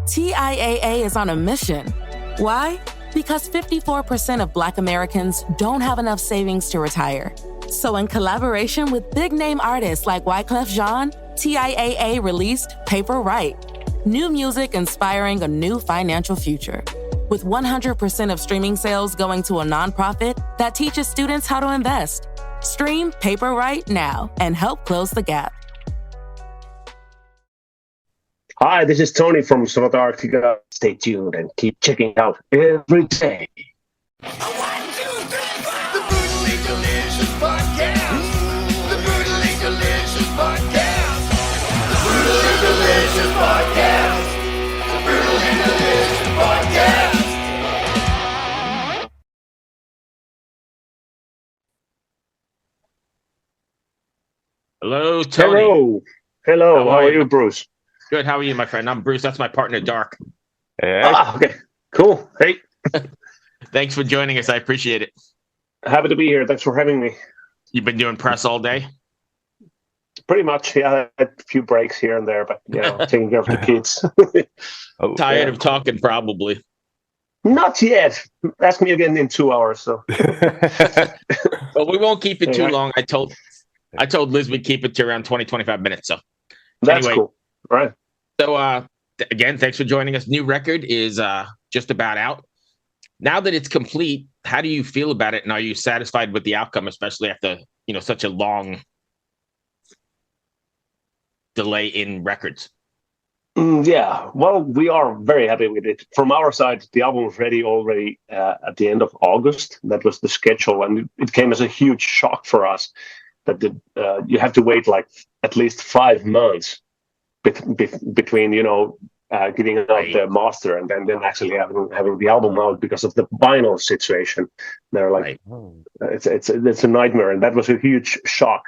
TIAA is on a mission. Why? Because 54% of Black Americans don't have enough savings to retire. So in collaboration with big-name artists like Wyclef Jean, TIAA released Paper Right, new music inspiring a new financial future. With 100% of streaming sales going to a nonprofit that teaches students how to invest. Stream Paper Right now and help close the gap. Hi, this is Tony from Sonata Arctica. Stay tuned and keep checking out every day. 1, 2, 3, 4. The Brutally Delicious Podcast. The Brutally Delicious Podcast. The Brutally Delicious Podcast. The Brutally Delicious Podcast. Hello, Tony. Hello. How are you, Bruce? Good. How are you, my friend? I'm Bruce. That's my partner, Dark. Hey. Okay. Cool. Hey. Thanks for joining us. I appreciate it. Happy to be here. Thanks for having me. You've been doing press all day? Pretty much. Yeah, I had a few breaks here and there, but taking care of the kids. Tired of talking, probably. Not yet. Ask me again in 2 hours. So. Well, we won't keep it too long. I told Liz we'd keep it to around 20, 25 minutes. So that's anyway, cool. Right. So again, thanks for joining us. New record is just about out. Now that it's complete, how do you feel about it? And are you satisfied with the outcome, especially after, such a long delay in records? Yeah, well, we are very happy with it. From our side, the album was ready already at the end of August. That was the schedule. And it came as a huge shock for us that you have to wait like at least 5 months between getting out the master and then actually having the album out because of the vinyl situation. They're like, it's a nightmare, and that was a huge shock.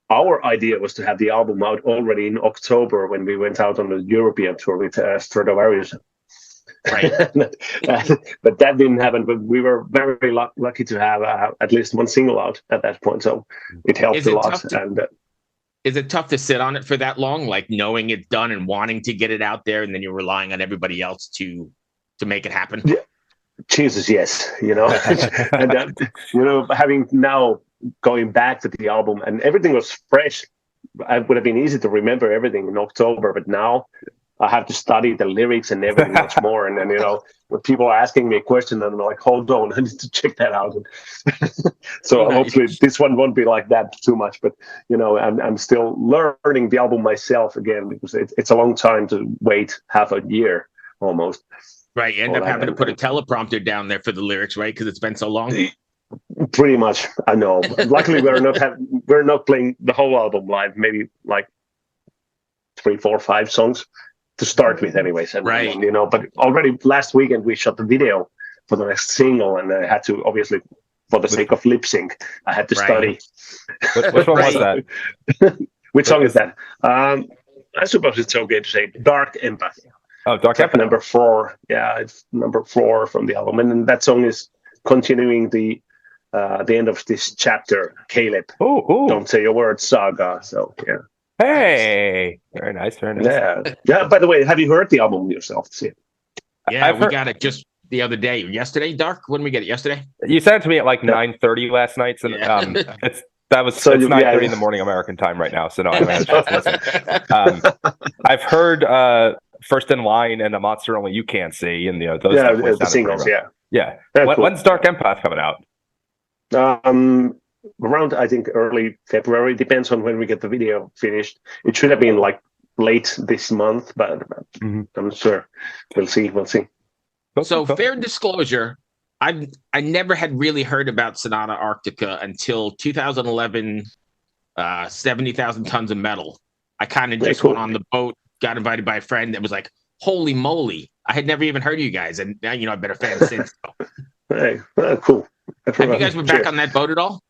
Our idea was to have the album out already in October when we went out on the European tour with Stratovarius. Right. But that didn't happen. But we were very lucky to have at least one single out at that point, so it helped a lot. Is it tough to sit on it for that long, like knowing it's done and wanting to get it out there, and then you're relying on everybody else to make it happen? Yeah. Jesus, yes. And having now going back to the album and everything was fresh. It would have been easy to remember everything in October, but now I have to study the lyrics and everything much more. And then, when people are asking me a question, and I'm like, hold on, I need to check that out. So hopefully this one won't be like that too much. But, I'm still learning the album myself again, because it's a long time to wait, half a year almost. Right. You end up having to put a teleprompter down there for the lyrics, right? Because it's been so long. Pretty much. I know. Luckily, we're not playing the whole album live. Maybe like 3, 4, 5 songs to start with, anyways. And, right. But already last weekend we shot the video for the next single, and I had to, obviously, for the sake of lip sync, I had to study. Which one was that? Which song is that? I suppose it's okay to say Dark Empathy. Oh, Dark Empathy. Number 4. Yeah, it's number 4 from the album, and that song is continuing the end of this chapter, Caleb. Ooh. Don't Say a Word saga. So yeah. Hey, very nice. Yeah. By the way, have you heard the album yourself? Yeah, we got it just the other day. Yesterday, Dark. When did we get it? Yesterday. You sent it to me at like 9:30 last night. So it's 9:30 in the morning American time right now. So no, I haven't had a chance to listen. I've heard First in Line and A Monster Only You Can't See, and those the singles. Yeah. Cool. When's Dark Empath coming out? Around, I think, early February. Depends on when we get the video finished. It should have been like late this month, but I'm not sure. We'll see. So fair disclosure, I never had really heard about Sonata Arctica until 2011, 70,000 Tons of Metal. I kind of just went on the boat, got invited by a friend that was like, holy moly. I had never even heard of you guys, and now I've been a fan since. Hey, cool. Have you guys been back on that boat at all?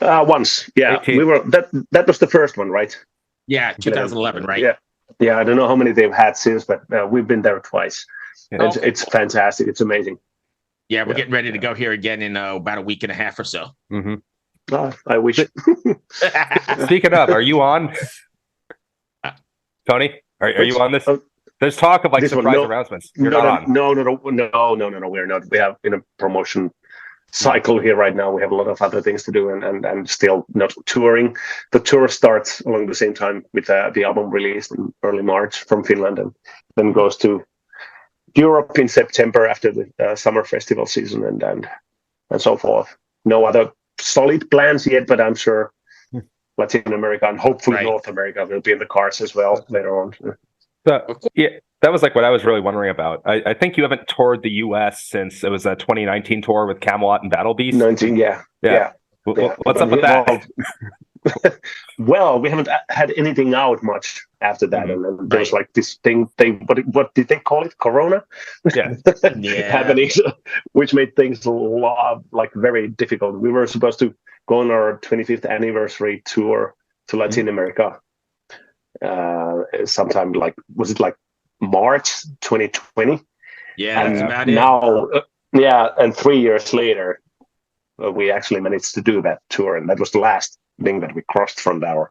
Once, yeah. 18. We were. That was the first one, right? Yeah, 2011, right? Yeah. I don't know how many they've had since, but we've been there twice. Yeah. It's fantastic. It's amazing. Yeah, we're getting ready to go here again in about a week and a half or so. Mm-hmm. I wish. Speaking of, are you on? Tony, are you on this? There's talk of like surprise announcements. You're not on. No, we're not. We have in a promotion cycle here right now. We have a lot of other things to do and still not touring. The tour starts along the same time with the album release in early March from Finland, and then goes to Europe in September after the summer festival season and so forth. No other solid plans yet, but I'm sure Latin America and hopefully North America will be in the cards as well later on. Yeah, that was like what I was really wondering about. I think you haven't toured the U.S. since it was a 2019 tour with Camelot and Battle Beast. 19, yeah. What's up with that? Well, we haven't had anything out much after that, and then there's like this thing. What did they call it? Corona. Happening, which made things a lot very difficult. We were supposed to go on our 25th anniversary tour to Latin America. Sometime was it March 2020? Yeah, and that's about it. Now, and 3 years later, we actually managed to do that tour, and that was the last thing that we crossed from our,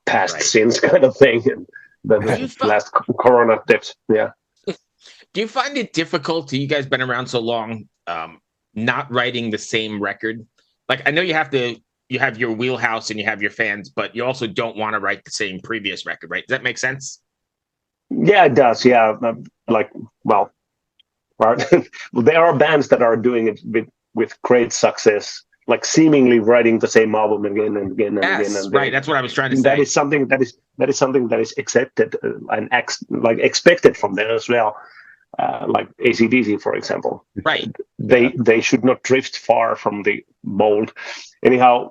past sins kind of thing, and the last Corona dips. Yeah. Do you find it difficult? You guys been around so long, not writing the same record? Like, I know you have your wheelhouse and you have your fans, but you also don't want to write the same previous record, right? Does that make sense? Yeah, it does. Yeah, there are bands that are doing it with great success, like seemingly writing the same album again and again and again. And right. That's what I was trying to say. That is something that is accepted and expected from them as well. Like AC/DC, for example. Right. They should not drift far from the mold. Anyhow,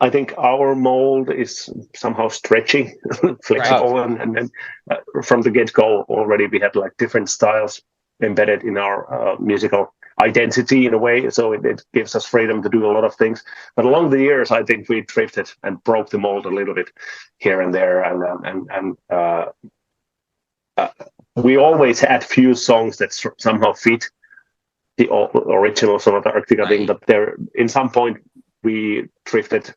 I think our mold is somehow stretchy, flexible, and then from the get-go already we had different styles embedded in our musical identity in a way, so it gives us freedom to do a lot of things. But along the years, I think we drifted and broke the mold a little bit here and there, and we always had few songs that somehow fit the original Sonata Arctica thing, but there, in some point, we drifted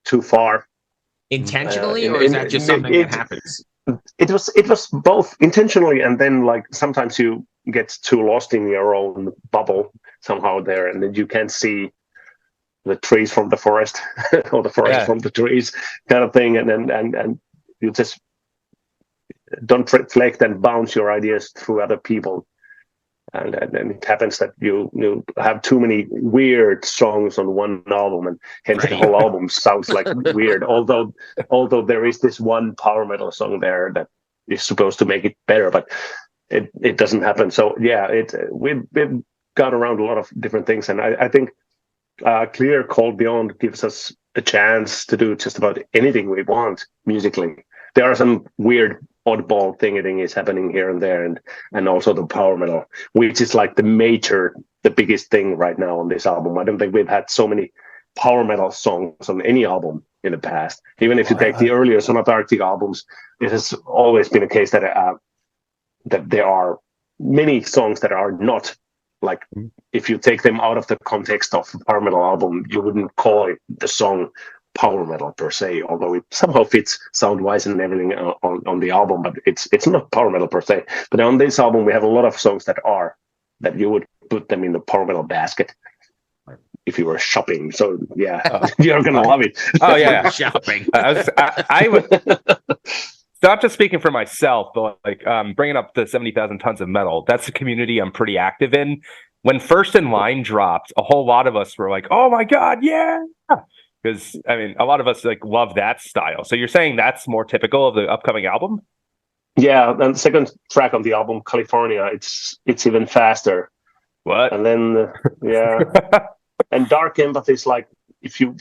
too far. Intentionally, or is that just something that happens? It was both intentionally, and then sometimes you get too lost in your own bubble somehow there, and then you can't see the trees from the forest or the forest from the trees kind of thing, and you just don't reflect and bounce your ideas through other people, and it happens that you have too many weird songs on one album, and hence the whole album sounds weird. Although there is this one power metal song there that is supposed to make it better, but it doesn't happen. So we've got around a lot of different things, and I think Clear Cold Beyond gives us a chance to do just about anything we want musically. There are some weird oddball thing is happening here and there, and also the power metal, which is the biggest thing right now on this album. I don't think we've had so many power metal songs on any album in the past. Even if you take the earlier Sonata Arctica albums, it has always been a case that there are many songs that are not if you take them out of the context of the power metal album, you wouldn't call it the song power metal per se, although it somehow fits sound-wise and everything on the album, but it's not power metal per se. But on this album, we have a lot of songs that you would put them in the power metal basket if you were shopping. So you're gonna love it. Oh yeah, shopping. I would. Not just speaking for myself, but bringing up the 70,000 tons of metal. That's a community I'm pretty active in. When First in Line dropped, a whole lot of us were like, "Oh my god, yeah!" Because a lot of us love that style. So you're saying that's more typical of the upcoming album? Yeah, and the second track on the album, California, it's even faster. What? And then and Dark Empathy is if you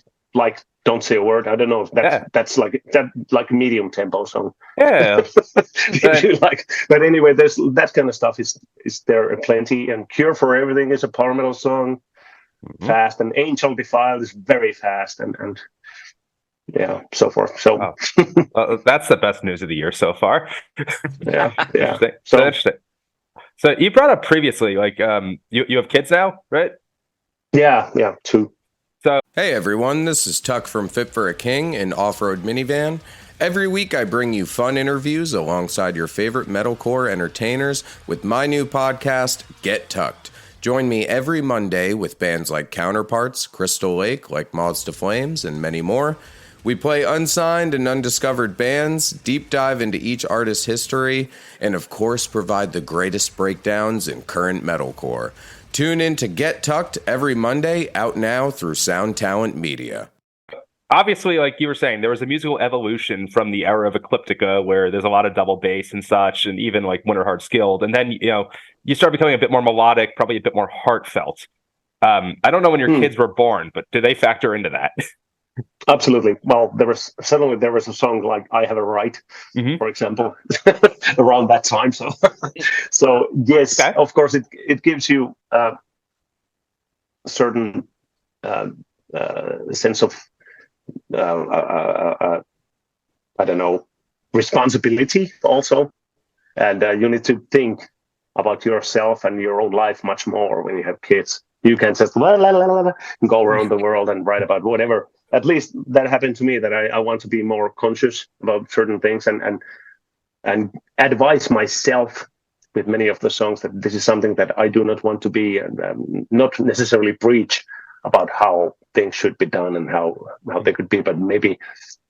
Don't Say a Word. I don't know if that's like a medium tempo song. Yeah. If you but anyway, there's that kind of stuff is there plenty. And Cure for Everything is a power metal song. Fast, and Angel Defiled is very fast, and so forth. So that's the best news of the year so far. yeah. So interesting. So you brought up previously, you have kids now, right? Yeah, 2. Hey everyone, this is Tuck from Fit for a King, an off-road minivan, Every week I bring you fun interviews alongside your favorite metalcore entertainers with my new podcast, Get Tucked. Join me every Monday with bands like Counterparts, Crystal Lake, like Moths to Flames, and many more. We play unsigned and undiscovered bands, deep dive into each artist's history, and of course provide the greatest breakdowns in current metalcore. Tune in to Get Tucked every Monday, out now through Sound Talent Media. Obviously, like you were saying, there was a musical evolution from the era of Ecliptica, where there's a lot of double bass and such, and even like Winter Hard Skilled. And then, you start becoming a bit more melodic, probably a bit more heartfelt. I don't know when your kids were born, but do they factor into that? Absolutely. Well, there was a song like "I Have a Right," for example, around that time. So yes, okay. Of course, it gives you a certain sense of I don't know, responsibility also, and you need to think about yourself and your own life much more when you have kids. You can just go around the world and write about whatever. At least that happened to me, that I want to be more conscious about certain things and advise myself with many of the songs that this is something that I do not want to be, and not necessarily preach about how things should be done and how they could be, but maybe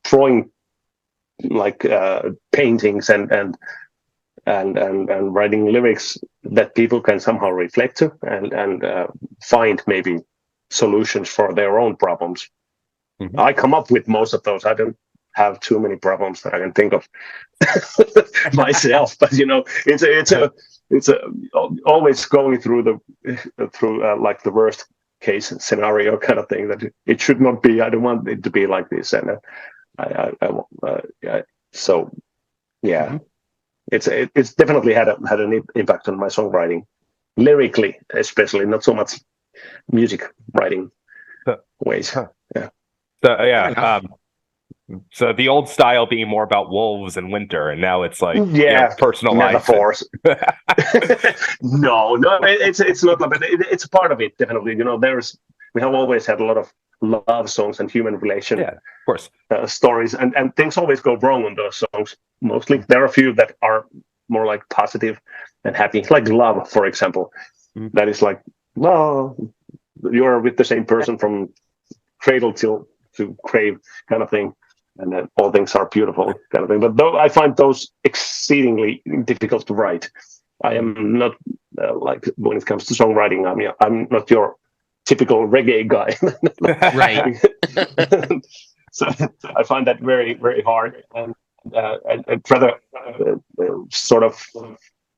drawing like paintings and writing lyrics that people can somehow reflect to and find maybe solutions for their own problems. I come up with most of those. I don't have too many problems that I can think of myself, but it's always going through like the worst case scenario kind of thing, that it should not be. I don't want it to be like this, and it's definitely had an impact on my songwriting, lyrically especially, not so much music writing ways. So the old style being more about wolves and winter, and now it's like personal metaphors. No, it's not, but it's a part of it, definitely. We have always had a lot of love songs and human relation, of course, stories, and things always go wrong on those songs. Mostly, there are a few that are more like positive and happy, like Love, for example. That is like, well, you're with the same person from cradle to grave kind of thing, and then all things are beautiful kind of thing. But though I find those exceedingly difficult to write. I am not like, when it comes to songwriting, I'm not your typical reggae guy. Right. So I find that very, very hard, and I'd rather sort of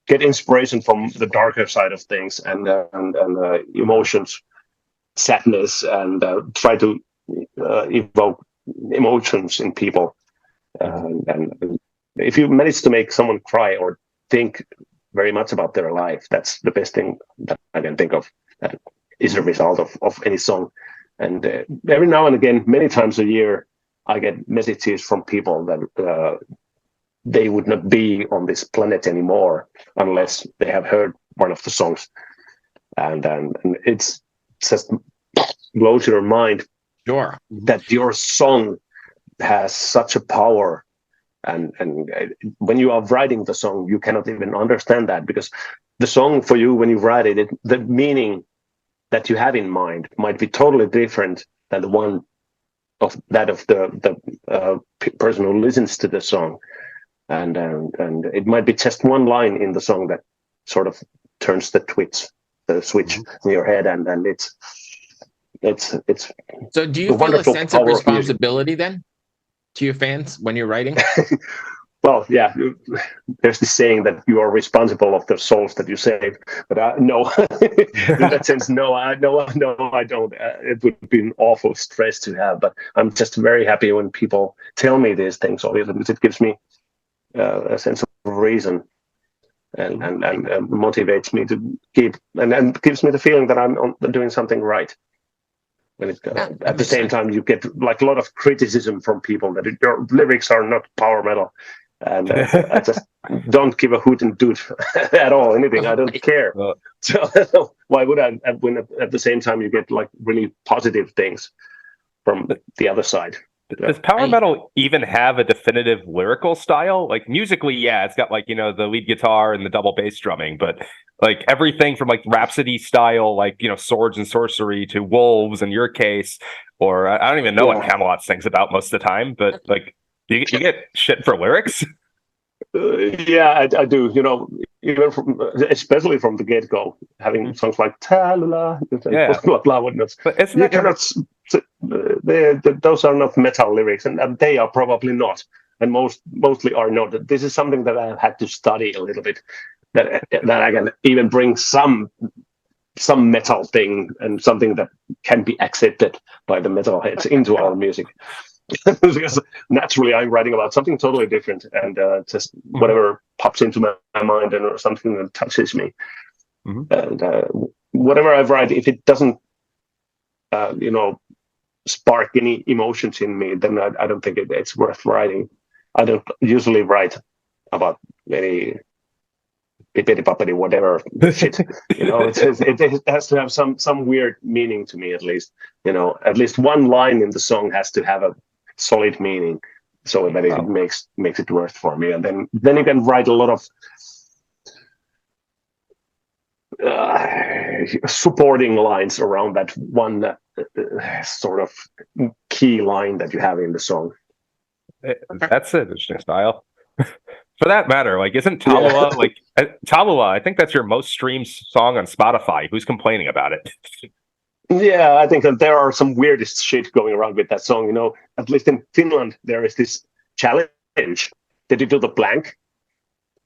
get inspiration from the darker side of things and emotions, sadness, and try to evoke emotions in people. And if you manage to make someone cry or think very much about their life, that's the best thing that I can think of that is a result of any song. And every now and again, many times a year, I get messages from people that they would not be on this planet anymore unless they have heard one of the songs. And it's just blows your mind. Sure. That your song has such a power. And when you are writing the song, you cannot even understand that, because the song for you, when you write it, the meaning that you have in mind might be totally different than the one of the person who listens to the song, and it might be just one line in the song that sort of turns the switch in your head, and it's. So, do you feel a sense of responsibility then to your fans when you're writing? Well, yeah, there's this saying that you are responsible of the souls that you save, but no, in that sense, no, I don't. It would be an awful stress to have, but I'm just very happy when people tell me these things, obviously, because it gives me a sense of reason and motivates me to keep, and gives me the feeling that I'm doing something right. When at the same time, you get like a lot of criticism from people that your lyrics are not power metal. And I just don't give a hoot and doot at all, anything. I don't care. So why would I? When at the same time you get like really positive things from the other side. Does power metal even have a definitive lyrical style? Like musically, yeah, it's got like, you know, the lead guitar and the double bass drumming, but like everything from like Rhapsody style, like, you know, swords and sorcery to wolves in your case, or I don't even know what Camelot sings about most of the time, but like you get shit for lyrics. Yeah, I do. You know, even especially from the get-go, having songs like "Talula," blah blah whatnot. But isn't that those are not metal lyrics, and they are probably not, and mostly are not. This is something that I've had to study a little bit, that I can even bring some metal thing and something that can be accepted by the metalheads into our music. Because naturally I'm writing about something totally different, and just whatever pops into my mind or something that touches me. And whatever I write, if it doesn't spark any emotions in me, then I don't think it's worth writing. I don't usually write about any pippity whatever shit. You know, it has to have some weird meaning to me, at least. You know, at least one line in the song has to have a solid meaning, so that it makes it worth for me. And then you can write a lot of supporting lines around that one sort of key line that you have in the song. That's an interesting style. For that matter, like, isn't Talula like Talula? I think that's your most streamed song on Spotify. Who's complaining about it? Yeah, I think that there are some weirdest shit going around with that song. You know, at least in Finland, there is this challenge. Did you do the blank?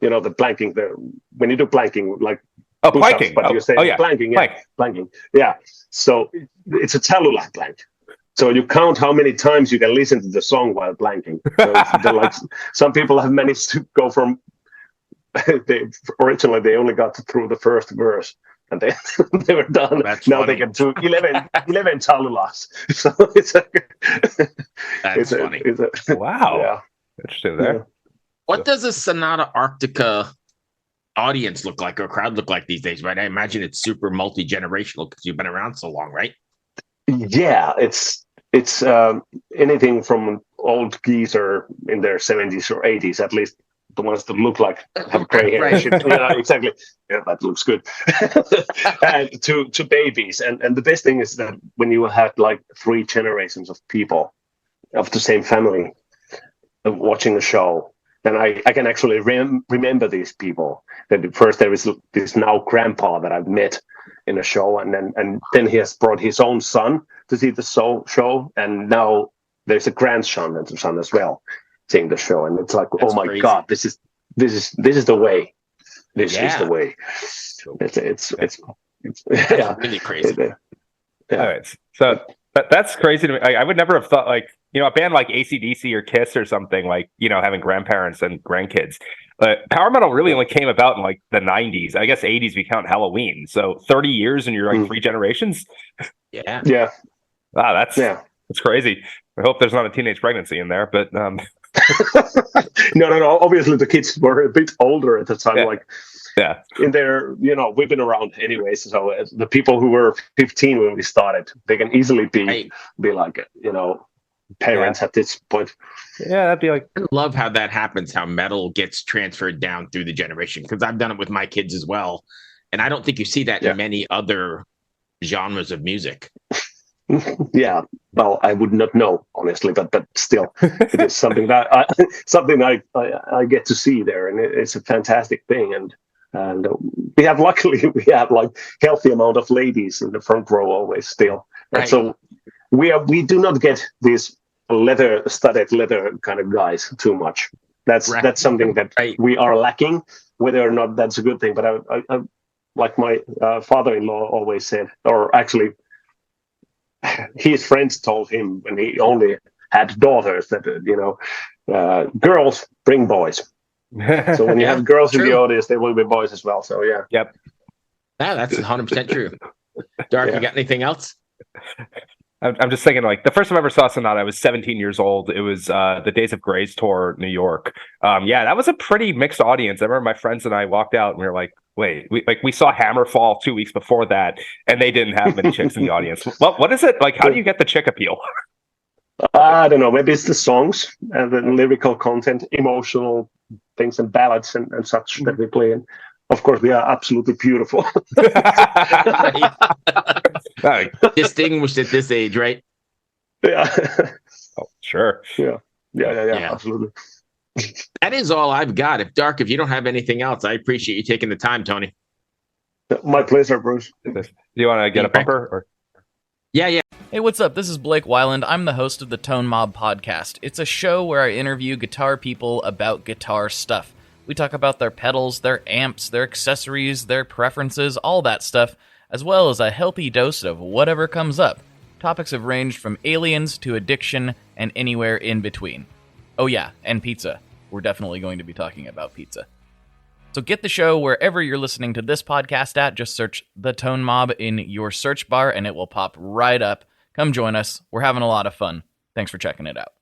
You know, the blanking. When you do blanking, like planking, but you say blanking. Yeah, blanking. Yeah. So it's a Talula blank. So you count how many times you can listen to the song while blanking. So like some people have managed to go from. Originally, they only got through the first verse. And they were done. That's now funny. They can do 11 Talulas. So it's funny. Wow. Yeah. Interesting there. Yeah. What does a Sonata Arctica audience look like, or crowd look like these days, right? I imagine it's super multi-generational because you've been around so long, right? Yeah, it's anything from old geezer in their 70s or 80s, at least the ones that look like have gray hair. Right. Yeah, exactly. Yeah, that looks good. And to babies. And the best thing is that when you had like 3 generations of people of the same family watching a show, then I can actually remember these people. That first there is this now grandpa that I've met in a show, and then he has brought his own son to see the show, and now there's a grandson and son as well seeing the show, and it's like, That's oh my crazy. God, this is the way. This is the way. It's really crazy. All right, so that's crazy to me. I would never have thought, like, you know, a band like AC/DC or Kiss or something, like, you know, having grandparents and grandkids. Power metal really only came about in like the 90s. I guess 80s we count Halloween. So 30 years and you're like 3 generations. Yeah. Wow, that's crazy. I hope there's not a teenage pregnancy in there, but No. Obviously, the kids were a bit older at the time. In their, you know, we've been around anyways. So the people who were 15 when we started, they can easily be like, you know, parents at this point. Yeah, that'd be like. I love how that happens. How metal gets transferred down through the generation, because I've done it with my kids as well, and I don't think you see that in many other genres of music. Yeah, well, I would not know honestly, but still, it is something that I get to see there, and it's a fantastic thing. And we have like healthy amount of ladies in the front row always still, and so we do not get these studded leather kind of guys too much. That's something that we are lacking. Whether or not that's a good thing, but I like my father-in-law always said, or actually. His friends told him when he only had daughters that, you know, girls bring boys. So when you have girls in the audience, there will be boys as well. So yeah. Yep. Yeah, that's 100% true. Dark, you got anything else? I'm just thinking, like, the first time I ever saw Sonata, I was 17 years old. It was the Days of Grace tour, New York. That was a pretty mixed audience. I remember my friends and I walked out and we were like, wait, we saw Hammerfall 2 weeks before that, and they didn't have many chicks in the audience. What is it like? How do you get the chick appeal? I don't know. Maybe it's the songs and the lyrical content, emotional things, and ballads and such that we play in. Of course, we are absolutely beautiful. Distinguished at this age, right? Yeah. Oh, sure. Yeah, absolutely. That is all I've got. If you don't have anything else, I appreciate you taking the time, Tony. My pleasure, Bruce. Do you want to get a bumper? Or? Yeah. Hey, what's up? This is Blake Weiland. I'm the host of the Tone Mob Podcast. It's a show where I interview guitar people about guitar stuff. We talk about their pedals, their amps, their accessories, their preferences, all that stuff, as well as a healthy dose of whatever comes up. Topics have ranged from aliens to addiction and anywhere in between. Oh yeah, and pizza. We're definitely going to be talking about pizza. So get the show wherever you're listening to this podcast at. Just search The Tone Mob in your search bar and it will pop right up. Come join us. We're having a lot of fun. Thanks for checking it out.